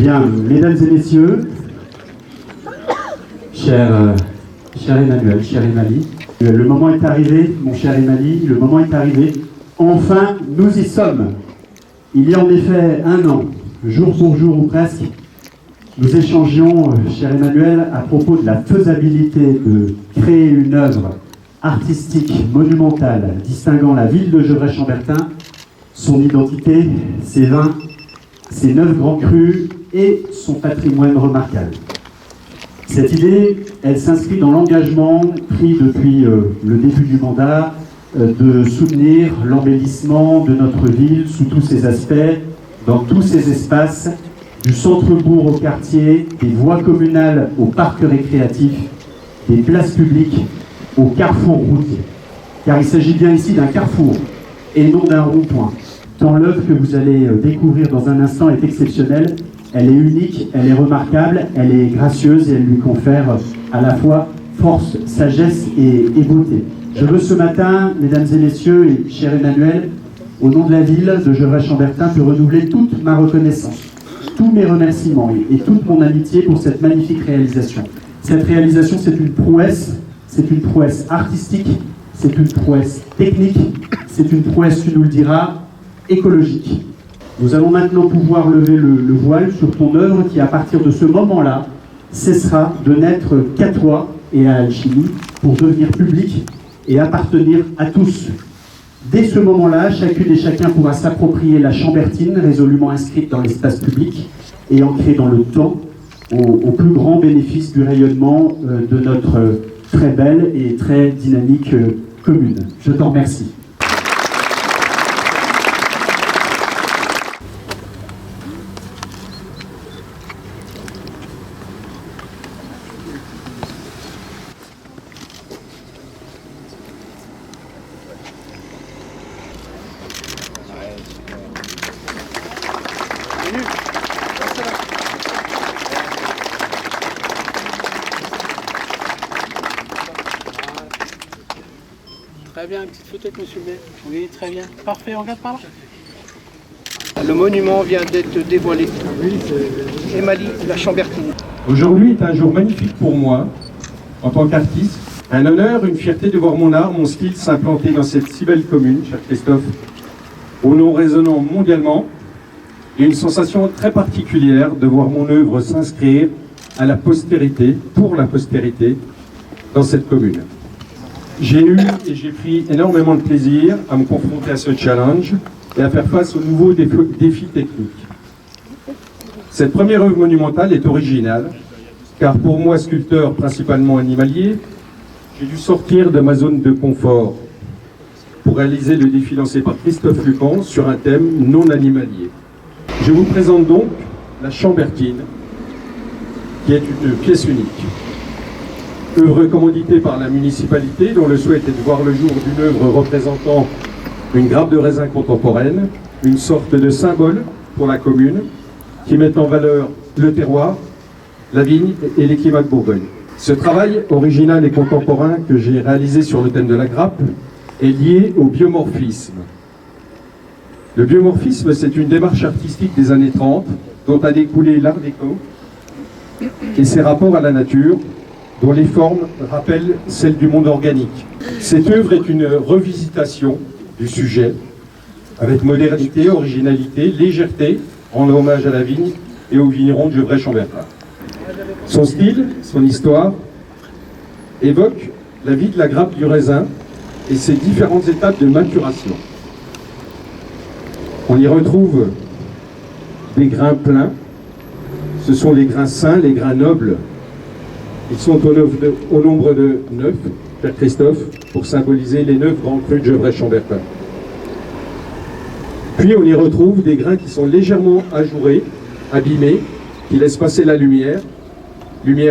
Bien, mesdames et messieurs, cher Emmanuel, cher Emali, le moment est arrivé, mon cher Emali, le moment est arrivé. Enfin, nous y sommes. Il y a en effet un an, jour pour jour ou presque, nous échangions, cher Emmanuel, à propos de la faisabilité de créer une œuvre artistique monumentale distinguant la ville de Gevrey-Chambertin, son identité, ses vins, ses 9 grands crus et son patrimoine remarquable. Cette idée, elle s'inscrit dans l'engagement pris depuis le début du mandat de soutenir l'embellissement de notre ville sous tous ses aspects, dans tous ses espaces, du centre-bourg au quartier, des voies communales au parc récréatif, des places publiques au carrefour routier. Car il s'agit bien ici d'un carrefour et non d'un rond-point. Tant l'œuvre que vous allez découvrir dans un instant est exceptionnelle, elle est unique, elle est remarquable, elle est gracieuse et elle lui confère à la fois force, sagesse et beauté. Je veux ce matin, mesdames et messieurs, et cher Emmanuel, au nom de la ville de Gevrey-Chambertin, te renouveler toute ma reconnaissance, tous mes remerciements et toute mon amitié pour cette magnifique réalisation. Cette réalisation, c'est une prouesse artistique, c'est une prouesse technique, c'est une prouesse, tu nous le diras, écologique. Nous allons maintenant pouvoir lever le voile sur ton œuvre qui, à partir de ce moment-là, cessera de n'être qu'à toi et à Alchimie pour devenir public et appartenir à tous. Dès ce moment-là, chacune et chacun pourra s'approprier la chambertine résolument inscrite dans l'espace public et ancrée dans le temps, au plus grand bénéfice du rayonnement de notre très belle et très dynamique commune. Je t'en remercie. Très bien, une petite photo avec monsieur le maire. Oui, très bien. Parfait, on regarde par là. Le monument vient d'être dévoilé. Oui, c'est Emali, la Chambertine. Aujourd'hui est un jour magnifique pour moi, en tant qu'artiste. Un honneur, une fierté de voir mon art, mon style s'implanter dans cette si belle commune, cher Christophe, au nom résonnant mondialement, et une sensation très particulière de voir mon œuvre s'inscrire à la postérité, pour la postérité, dans cette commune. J'ai eu et j'ai pris énormément de plaisir à me confronter à ce challenge et à faire face aux nouveaux défis techniques. Cette première œuvre monumentale est originale, car pour moi, sculpteur principalement animalier, j'ai dû sortir de ma zone de confort pour réaliser le défi lancé par Christophe Lucan sur un thème non animalier. Je vous présente donc la Chambertine, qui est une pièce unique. Œuvre commanditée par la municipalité, dont le souhait est de voir le jour d'une œuvre représentant une grappe de raisin contemporaine, une sorte de symbole pour la commune, qui met en valeur le terroir, la vigne et les climats de Bourgogne. Ce travail original et contemporain que j'ai réalisé sur le thème de la grappe est lié au biomorphisme. Le biomorphisme, c'est une démarche artistique des années 30 dont a découlé l'art déco et ses rapports à la nature, dont les formes rappellent celles du monde organique. Cette œuvre est une revisitation du sujet, avec modernité, originalité, légèreté, en hommage à la vigne et aux vignerons de Gevrey-Chambertin. Son style, son histoire, évoque la vie de la grappe du raisin et ses différentes étapes de maturation. On y retrouve des grains pleins, ce sont les grains sains, les grains nobles. Ils sont au nombre de 9, Père Christophe, pour symboliser les 9 grands crus de Gevrey-Chambertin. Puis on y retrouve des grains qui sont légèrement ajourés, abîmés, qui laissent passer la lumière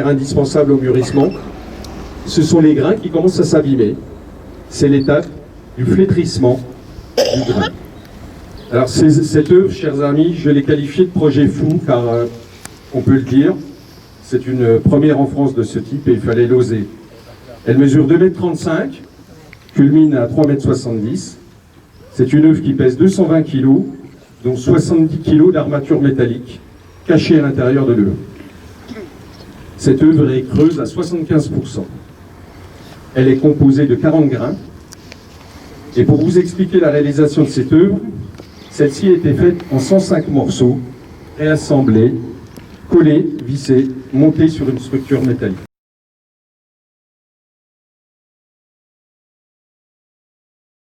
indispensable au mûrissement. Ce sont les grains qui commencent à s'abîmer. C'est l'étape du flétrissement du grain. Alors cette œuvre, chers amis, je l'ai qualifiée de projet fou, car on peut le dire, c'est une première en France de ce type et il fallait l'oser. Elle mesure 2,35 m, culmine à 3,70 m. C'est une œuvre qui pèse 220 kg, dont 70 kg d'armature métallique, cachée à l'intérieur de l'œuvre. Cette œuvre est creuse à 75%. Elle est composée de 40 grains. Et pour vous expliquer la réalisation de cette œuvre, celle-ci a été faite en 105 morceaux, réassemblés, collés, vissés, montés sur une structure métallique.